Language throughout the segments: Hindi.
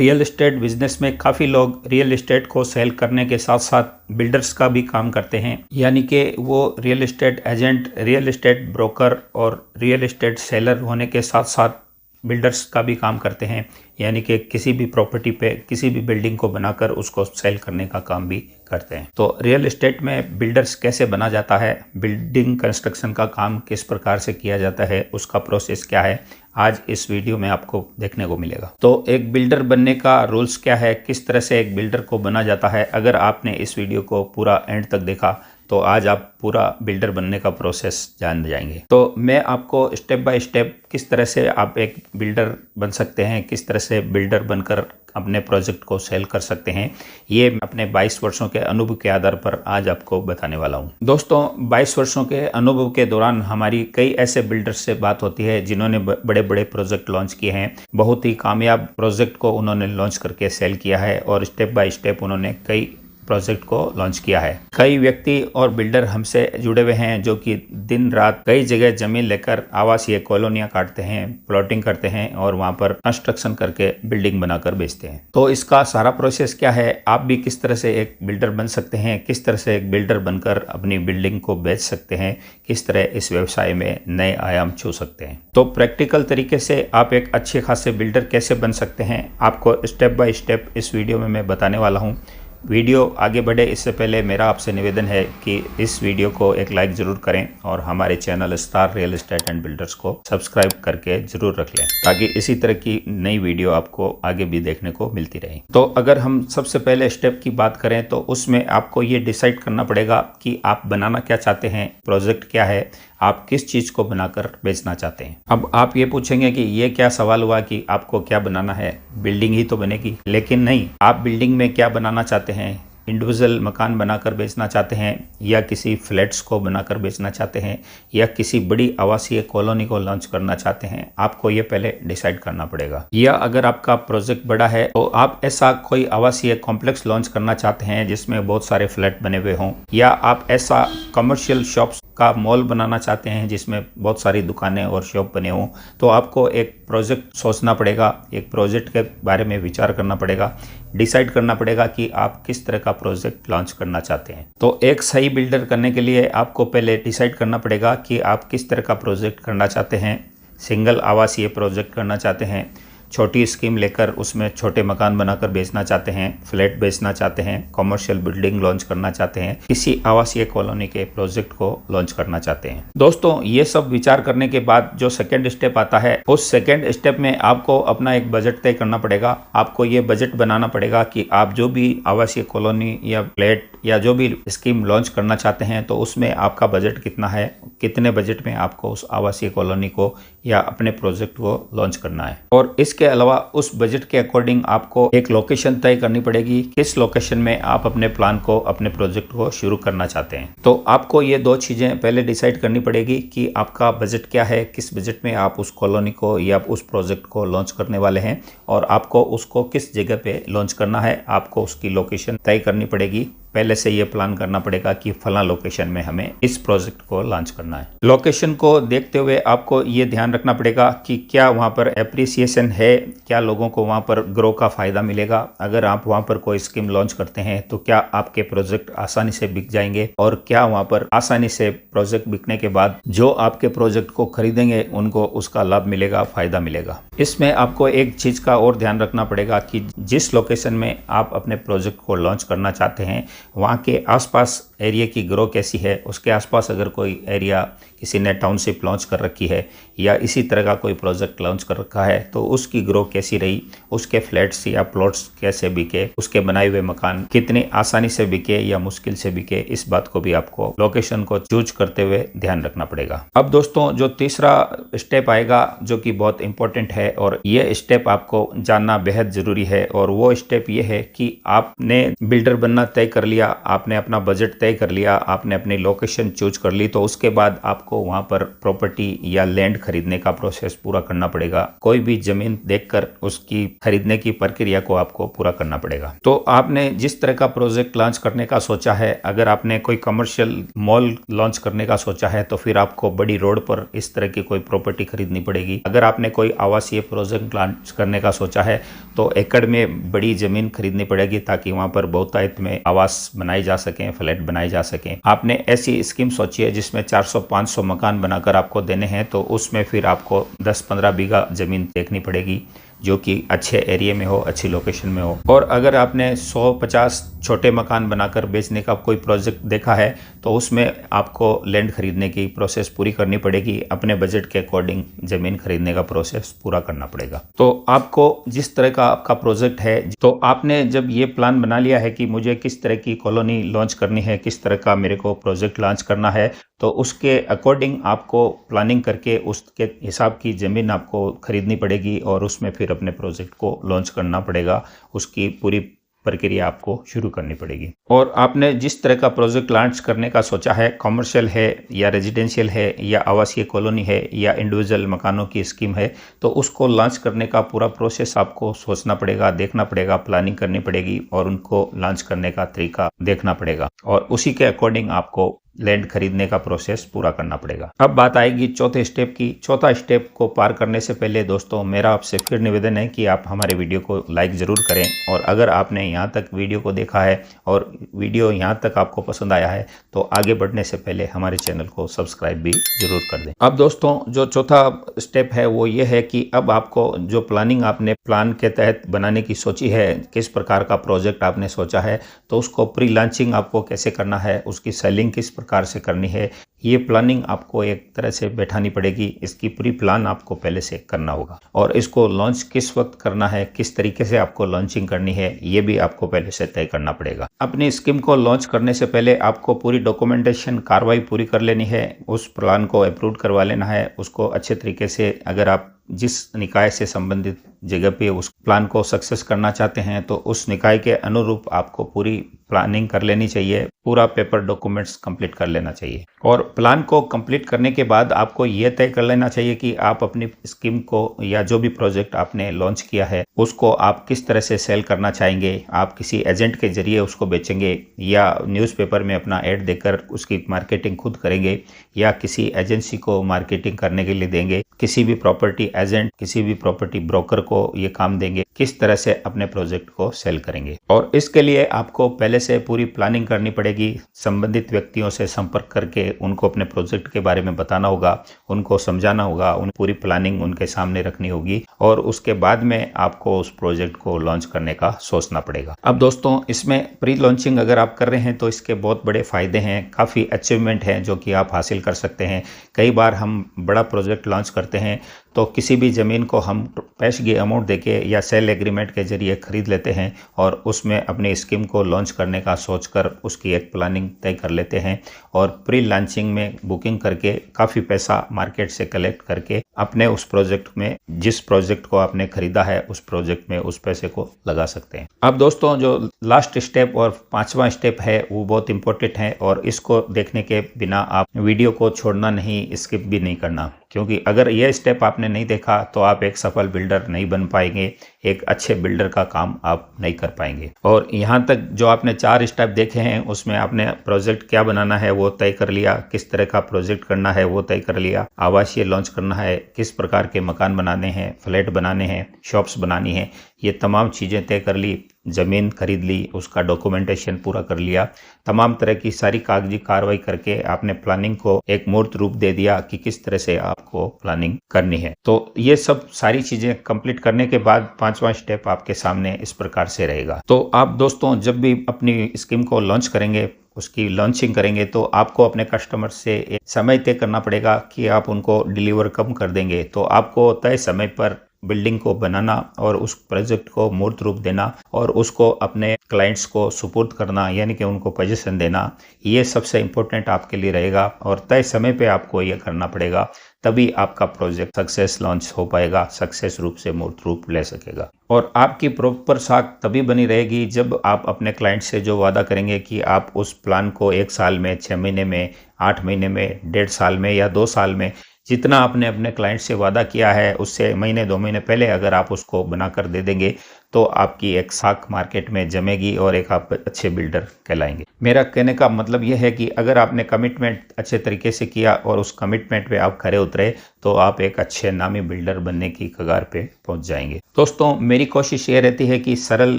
रियल एस्टेट बिजनेस में काफ़ी लोग रियल एस्टेट को सेल करने के साथ साथ बिल्डर्स का भी काम करते हैं, यानी कि वो real estate agent, real estate broker और रियल एस्टेट सेलर होने के साथ साथ बिल्डर्स का भी काम करते हैं, यानी कि किसी भी प्रॉपर्टी पे किसी भी बिल्डिंग को बनाकर उसको सेल करने का काम भी करते हैं। तो रियल एस्टेट में बिल्डर्स कैसे बना जाता है, बिल्डिंग कंस्ट्रक्शन का काम किस प्रकार से किया जाता है, उसका प्रोसेस क्या है, आज इस वीडियो में आपको देखने को मिलेगा। तो एक बिल्डर बनने का रूल्स क्या है, किस तरह से एक बिल्डर को बना जाता है, अगर आपने इस वीडियो को पूरा एंड तक देखा तो आज आप पूरा बिल्डर बनने का प्रोसेस जान जाएंगे। तो मैं आपको स्टेप बाय स्टेप किस तरह से आप एक बिल्डर बन सकते हैं, किस तरह से बिल्डर बनकर अपने प्रोजेक्ट को सेल कर सकते हैं, ये अपने 22 वर्षों के अनुभव के आधार पर आज आपको बताने वाला हूं। दोस्तों, 22 वर्षों के अनुभव के दौरान हमारी कई ऐसे बिल्डर्स से बात होती है जिन्होंने बड़े बड़े प्रोजेक्ट लॉन्च किए हैं, बहुत ही कामयाब प्रोजेक्ट को उन्होंने लॉन्च करके सेल किया है और स्टेप बाय स्टेप उन्होंने कई प्रोजेक्ट को लॉन्च किया है। कई व्यक्ति और बिल्डर हमसे जुड़े हुए हैं जो कि दिन रात कई जगह जमीन लेकर आवासीय कॉलोनियां काटते हैं, प्लॉटिंग करते हैं और वहां पर कंस्ट्रक्शन करके बिल्डिंग बनाकर बेचते हैं। तो इसका सारा प्रोसेस क्या है, आप भी किस तरह से एक बिल्डर बन सकते हैं, किस तरह से एक बिल्डर बनकर अपनी बिल्डिंग को बेच सकते हैं, किस तरह इस व्यवसाय में नए आयाम छू सकते हैं। तो प्रैक्टिकल तरीके से आप एक अच्छे खासे बिल्डर कैसे बन सकते हैं, आपको स्टेप बाय स्टेप इस वीडियो में मैं बताने वाला हूँ। वीडियो आगे बढ़े इससे पहले मेरा आपसे निवेदन है कि इस वीडियो को एक लाइक ज़रूर करें और हमारे channel star real estate and builders को सब्सक्राइब करके ज़रूर रख लें ताकि इसी तरह की नई वीडियो आपको आगे भी देखने को मिलती रहे। तो अगर हम सबसे पहले स्टेप की बात करें तो उसमें आपको ये डिसाइड करना पड़ेगा कि आप बनाना क्या चाहते हैं, प्रोजेक्ट क्या है, आप किस चीज़ को बनाकर बेचना चाहते हैं। अब आप ये पूछेंगे कि ये क्या सवाल हुआ कि आपको क्या बनाना है, बिल्डिंग ही तो बनेगी। लेकिन नहीं, आप बिल्डिंग में क्या बनाना चाहते हैं, इंडिविजुअल मकान बनाकर बेचना चाहते हैं या किसी फ्लैट्स को बनाकर बेचना चाहते हैं या किसी बड़ी आवासीय कॉलोनी को लॉन्च करना चाहते हैं, आपको ये पहले डिसाइड करना पड़ेगा। या अगर आपका प्रोजेक्ट बड़ा है तो आप ऐसा कोई आवासीय कॉम्प्लेक्स लॉन्च करना चाहते हैं जिसमें बहुत सारे फ्लैट बने हुए हों, या आप ऐसा कमर्शियल शॉप्स का मॉल बनाना चाहते हैं जिसमें बहुत सारी दुकानें और शॉप बने हों, तो आपको एक प्रोजेक्ट सोचना पड़ेगा, एक प्रोजेक्ट के बारे में विचार करना पड़ेगा, डिसाइड करना पड़ेगा कि आप किस तरह का प्रोजेक्ट लॉन्च करना चाहते हैं। तो एक सही बिल्डर करने के लिए आपको पहले डिसाइड करना पड़ेगा कि आप किस तरह का प्रोजेक्ट करना चाहते हैं। सिंगल आवासीय प्रोजेक्ट करना चाहते हैं, छोटी स्कीम लेकर उसमें छोटे मकान बनाकर बेचना चाहते हैं, फ्लैट बेचना चाहते हैं, कमर्शियल बिल्डिंग लॉन्च करना चाहते हैं, किसी आवासीय कॉलोनी के प्रोजेक्ट को लॉन्च करना चाहते हैं। दोस्तों, ये सब विचार करने के बाद जो सेकंड स्टेप आता है, उस सेकंड स्टेप में आपको अपना एक बजट तय करना पड़ेगा। आपको ये बजट बनाना पड़ेगा कि आप जो भी आवासीय कॉलोनी या फ्लैट या जो भी स्कीम लॉन्च करना चाहते हैं तो उसमें आपका बजट कितना है, कितने बजट में आपको उस आवासीय कॉलोनी को या अपने प्रोजेक्ट को लॉन्च करना है। और इसके अलावा उस बजट के अकॉर्डिंग आपको एक लोकेशन तय करनी पड़ेगी, किस लोकेशन में आप अपने प्लान को, अपने प्रोजेक्ट को शुरू करना चाहते हैं। तो आपको ये दो चीजें पहले डिसाइड करनी पड़ेगी कि आपका बजट क्या है, किस बजट में आप उस कॉलोनी को या उस प्रोजेक्ट को लॉन्च करने वाले हैं और आपको उसको किस जगह पे लॉन्च करना है। आपको उसकी लोकेशन तय करनी पड़ेगी, पहले से ये प्लान करना पड़ेगा कि फला लोकेशन में हमें इस प्रोजेक्ट को लॉन्च करना है। लोकेशन को देखते हुए आपको ये ध्यान रखना पड़ेगा कि क्या वहाँ पर एप्रिसिएशन है, क्या लोगों को वहाँ पर ग्रो का फायदा मिलेगा। अगर आप वहाँ पर कोई स्कीम लॉन्च करते हैं तो क्या आपके प्रोजेक्ट आसानी से बिक जाएंगे और क्या वहाँ पर आसानी से प्रोजेक्ट बिकने के बाद जो आपके प्रोजेक्ट को खरीदेंगे उनको उसका लाभ मिलेगा, फायदा मिलेगा। इसमें आपको एक चीज का और ध्यान रखना पड़ेगा कि जिस लोकेशन में आप अपने प्रोजेक्ट को लॉन्च करना चाहते हैं वहाँ के आसपास एरिया की ग्रो कैसी है। उसके आसपास अगर कोई एरिया किसी ने टाउनशिप लॉन्च कर रखी है या इसी तरह का कोई प्रोजेक्ट लॉन्च कर रखा है तो उसकी ग्रो कैसी रही, उसके फ्लैट्स या प्लॉट्स कैसे बिके, उसके बनाए हुए मकान कितनी आसानी से बिके या मुश्किल से बिके, इस बात को भी आपको लोकेशन को चूज करते हुए ध्यान रखना पड़ेगा। अब दोस्तों, जो तीसरा स्टेप आएगा जो कि बहुत इंपॉर्टेंट है और ये स्टेप आपको जानना बेहद जरूरी है और वो स्टेप ये है कि आपने बिल्डर बनना तय कर लिया, आपने अपना बजट तय कर लिया, आपने अपनी लोकेशन चूज कर ली, तो उसके बाद आपको आपको वहां पर प्रॉपर्टी या लैंड खरीदने का प्रोसेस पूरा करना पड़ेगा। कोई भी जमीन देखकर उसकी खरीदने की प्रक्रिया को आपको पूरा करना पड़ेगा। तो आपने जिस तरह का प्रोजेक्ट लॉन्च करने का सोचा है, अगर आपने कोई कमर्शियल मॉल लॉन्च करने का सोचा है तो फिर आपको बड़ी रोड पर इस तरह की कोई प्रॉपर्टी खरीदनी पड़ेगी। अगर आपने कोई आवासीय प्रोजेक्ट लॉन्च करने का सोचा है तो एकड़ में बड़ी जमीन खरीदनी पड़ेगी ताकि वहां पर बहुतायत में आवास बनाए जा सकें, फ्लैट बनाए जा सकें। आपने ऐसी स्कीम सोची है जिसमें 400-500 मकान बनाकर आपको देने हैं, तो उसमें फिर आपको 10-15 बीघा जमीन देखनी पड़ेगी जो कि अच्छे एरिया में हो, अच्छी लोकेशन में हो। और अगर आपने 100-50 छोटे मकान बनाकर बेचने का कोई प्रोजेक्ट देखा है तो उसमें आपको लैंड खरीदने की प्रोसेस पूरी करनी पड़ेगी। अपने बजट के अकॉर्डिंग जमीन खरीदने का प्रोसेस पूरा करना पड़ेगा। तो आपको जिस तरह का आपका प्रोजेक्ट है, तो आपने जब ये प्लान बना लिया है कि मुझे किस तरह की कॉलोनी लॉन्च करनी है, किस तरह का मेरे को प्रोजेक्ट लॉन्च करना है, तो उसके अकॉर्डिंग आपको प्लानिंग करके उसके हिसाब की ज़मीन आपको खरीदनी पड़ेगी और उसमें फिर अपने प्रोजेक्ट को लॉन्च करना पड़ेगा। उसकी पूरी प्रक्रिया आपको शुरू करनी पड़ेगी। और आपने जिस तरह का प्रोजेक्ट लॉन्च करने का सोचा है, कमर्शियल है या रेजिडेंशियल है या आवासीय कॉलोनी है या इंडिविजुअल मकानों की स्कीम है, तो उसको लॉन्च करने का पूरा प्रोसेस आपको सोचना पड़ेगा, देखना पड़ेगा, प्लानिंग करनी पड़ेगी और उनको लॉन्च करने का तरीका देखना पड़ेगा और उसी के अकॉर्डिंग आपको लैंड खरीदने का प्रोसेस पूरा करना पड़ेगा। अब बात आएगी चौथे स्टेप की। चौथा स्टेप को पार करने से पहले दोस्तों मेरा आपसे फिर निवेदन है कि आप हमारे वीडियो को लाइक ज़रूर करें और अगर आपने यहाँ तक वीडियो को देखा है और वीडियो यहाँ तक आपको पसंद आया है तो आगे बढ़ने से पहले हमारे चैनल को सब्सक्राइब भी जरूर कर दें। अब दोस्तों जो चौथा स्टेप है वो ये है कि अब आपको जो प्लानिंग आपने प्लान के तहत बनाने की सोची है, किस प्रकार का प्रोजेक्ट आपने सोचा है, तो उसको प्री लॉन्चिंग आपको कैसे करना है, उसकी सेलिंग किस प्रकार से करनी है, ये प्लानिंग आपको एक तरह से बैठानी पड़ेगी। इसकी पूरी प्लान आपको पहले से करना होगा और इसको लॉन्च किस वक्त करना है, किस तरीके से आपको लॉन्चिंग करनी है, ये भी आपको पहले से तय करना पड़ेगा। अपनी स्कीम को लॉन्च करने से पहले आपको पूरी डॉक्यूमेंटेशन कार्रवाई पूरी कर लेनी है, उस प्लान को अप्रूव करवा लेना है, उसको अच्छे तरीके से अगर आप जिस निकाय से संबंधित जगह पे उस प्लान को सक्सेस करना चाहते हैं तो उस निकाय के अनुरूप आपको पूरी प्लानिंग कर लेनी चाहिए, पूरा पेपर डॉक्यूमेंट्स कंप्लीट कर लेना चाहिए। और प्लान को कंप्लीट करने के बाद आपको यह तय कर लेना चाहिए कि आप अपनी स्कीम को या जो भी प्रोजेक्ट आपने लॉन्च किया है उसको आप किस तरह से सेल करना चाहेंगे। आप किसी एजेंट के जरिए उसको बेचेंगे या न्यूज़पेपर में अपना ऐड देकर उसकी मार्केटिंग खुद करेंगे या किसी एजेंसी को मार्केटिंग करने के लिए देंगे, किसी भी प्रॉपर्टी एजेंट, किसी भी प्रॉपर्टी ब्रोकर को ये काम देंगे, किस तरह से अपने प्रोजेक्ट को सेल करेंगे। और इसके लिए आपको पहले से पूरी प्लानिंग करनी पड़ेगी। संबंधित व्यक्तियों से संपर्क करके उनको अपने प्रोजेक्ट के बारे में बताना होगा, उनको समझाना होगा, उन पूरी प्लानिंग उनके सामने रखनी होगी और उसके बाद में आपको उस प्रोजेक्ट को लॉन्च करने का सोचना पड़ेगा। अब दोस्तों इसमें प्री लॉन्चिंग अगर आप कर रहे हैं तो इसके बहुत बड़े फायदे हैं, काफ़ी अचीवमेंट हैं जो कि आप हासिल कर सकते हैं। कई बार हम बड़ा प्रोजेक्ट लॉन्च करते हैं तो किसी भी ज़मीन को हम कैश की अमाउंट देके या सेल एग्रीमेंट के जरिए खरीद लेते हैं और उसमें अपनी स्कीम को लॉन्च करने का सोचकर उसकी एक प्लानिंग तय कर लेते हैं और प्री लॉन्चिंग में बुकिंग करके काफ़ी पैसा मार्केट से कलेक्ट करके अपने उस प्रोजेक्ट में, जिस प्रोजेक्ट को आपने खरीदा है उस प्रोजेक्ट में उस पैसे को लगा सकते हैं। अब दोस्तों जो लास्ट स्टेप और पांचवा स्टेप है वो बहुत इंपॉर्टेंट है और इसको देखने के बिना आप वीडियो को छोड़ना नहीं, स्किप भी नहीं करना, क्योंकि अगर यह स्टेप आपने नहीं देखा तो आप एक सफल बिल्डर नहीं बन पाएंगे, एक अच्छे बिल्डर का काम आप नहीं कर पाएंगे। और यहाँ तक जो आपने 4 स्टेप देखे हैं उसमें आपने प्रोजेक्ट क्या बनाना है वो तय कर लिया, किस तरह का प्रोजेक्ट करना है वो तय कर लिया, आवासीय लॉन्च करना है, किस प्रकार के मकान बनाने हैं, फ्लैट बनाने हैं, शॉप्स बनानी है, ये तमाम चीज़ें तय कर ली, ज़मीन खरीद ली, उसका डॉक्यूमेंटेशन पूरा कर लिया, तमाम तरह की सारी कागजी कार्रवाई करके आपने प्लानिंग को एक मूर्त रूप दे दिया कि किस तरह से आपको प्लानिंग करनी है। तो ये सब सारी चीज़ें कंप्लीट करने के बाद पांचवा स्टेप आपके सामने इस प्रकार से रहेगा। तो आप दोस्तों जब भी अपनी स्कीम को लॉन्च करेंगे, उसकी लॉन्चिंग करेंगे तो आपको अपने कस्टमर से एक समय तय करना पड़ेगा कि आप उनको डिलीवर कब कर देंगे। तो आपको तय समय पर बिल्डिंग को बनाना और उस प्रोजेक्ट को मूर्त रूप देना और उसको अपने क्लाइंट्स को सुपुर्द करना, यानी कि उनको पोजीशन देना, ये सबसे इम्पोर्टेंट आपके लिए रहेगा और तय समय पे आपको ये करना पड़ेगा तभी आपका प्रोजेक्ट सक्सेस लॉन्च हो पाएगा, सक्सेस रूप से मूर्त रूप ले सकेगा। और आपकी प्रॉपर साख तभी बनी रहेगी जब आप अपने क्लाइंट से जो वादा करेंगे कि आप उस प्लान को 1 साल में, 6 महीने में, 8 महीने में, 1.5 साल में या 2 साल में, जितना आपने अपने क्लाइंट से वादा किया है उससे महीने 2 महीने पहले अगर आप उसको बनाकर दे देंगे तो आपकी एक साख मार्केट में जमेगी और एक आप अच्छे बिल्डर कहलाएंगे। मेरा कहने का मतलब यह है कि अगर आपने कमिटमेंट अच्छे तरीके से किया और उस कमिटमेंट पे आप खरे उतरे तो आप एक अच्छे नामी बिल्डर बनने की कगार पे पहुंच जाएंगे। दोस्तों, मेरी कोशिश ये रहती है कि सरल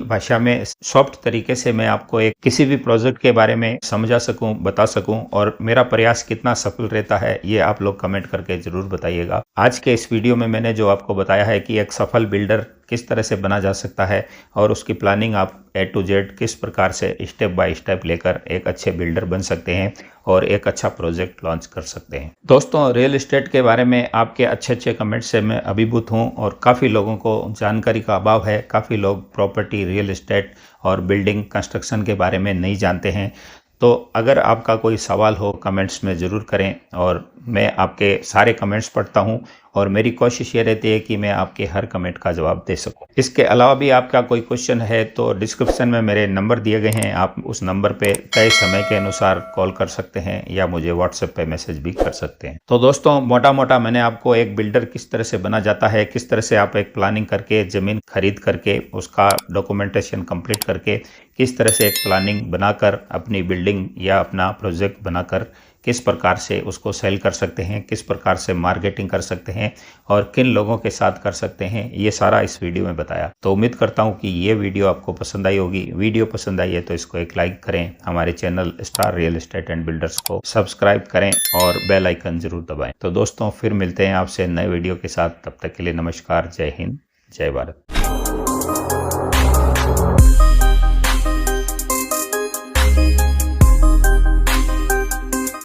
भाषा में, सॉफ्ट तरीके से मैं आपको एक किसी भी प्रोजेक्ट के बारे में समझा सकूं, बता सकूं, और मेरा प्रयास कितना सफल रहता है ये आप लोग कमेंट करके जरूर बताइएगा। आज के इस वीडियो में मैंने जो आपको बताया है कि एक सफल बिल्डर किस तरह से बना जा सकता है और उसकी प्लानिंग आप A to Z किस प्रकार से स्टेप बाय स्टेप लेकर एक अच्छे बिल्डर बन सकते हैं और एक अच्छा प्रोजेक्ट लॉन्च कर सकते हैं। दोस्तों, रियल एस्टेट के बारे में आपके अच्छे कमेंट से मैं अभिभूत हूं और काफ़ी लोगों को जानकारी का अभाव है। काफ़ी लोग प्रॉपर्टी, रियल एस्टेट और बिल्डिंग कंस्ट्रक्शन के बारे में नहीं जानते हैं। तो अगर आपका कोई सवाल हो कमेंट्स में ज़रूर करें और मैं आपके सारे कमेंट्स पढ़ता हूं और मेरी कोशिश ये रहती है कि मैं आपके हर कमेंट का जवाब दे सकूं। इसके अलावा भी आपका कोई क्वेश्चन है तो डिस्क्रिप्शन में मेरे नंबर दिए गए हैं, आप उस नंबर पे तय समय के अनुसार कॉल कर सकते हैं या मुझे व्हाट्सएप पे मैसेज भी कर सकते हैं। तो दोस्तों, मोटा मोटा मैंने आपको एक बिल्डर किस तरह से बना जाता है, किस तरह से आप एक प्लानिंग करके ज़मीन खरीद करके उसका डॉक्यूमेंटेशन कंप्लीट करके किस तरह से एक प्लानिंग बनाकर अपनी बिल्डिंग या अपना प्रोजेक्ट बनाकर किस प्रकार से उसको सेल कर सकते हैं, किस प्रकार से मार्केटिंग कर सकते हैं और किन लोगों के साथ कर सकते हैं, ये सारा इस वीडियो में बताया। तो उम्मीद करता हूँ कि ये वीडियो आपको पसंद आई होगी। वीडियो पसंद आई है तो इसको एक लाइक करें, हमारे channel star real estate and builders को सब्सक्राइब करें और बेल आइकन जरूर दबाएं। तो दोस्तों, फिर मिलते हैं आपसे नए वीडियो के साथ। तब तक के लिए नमस्कार, जय हिंद, जय भारत।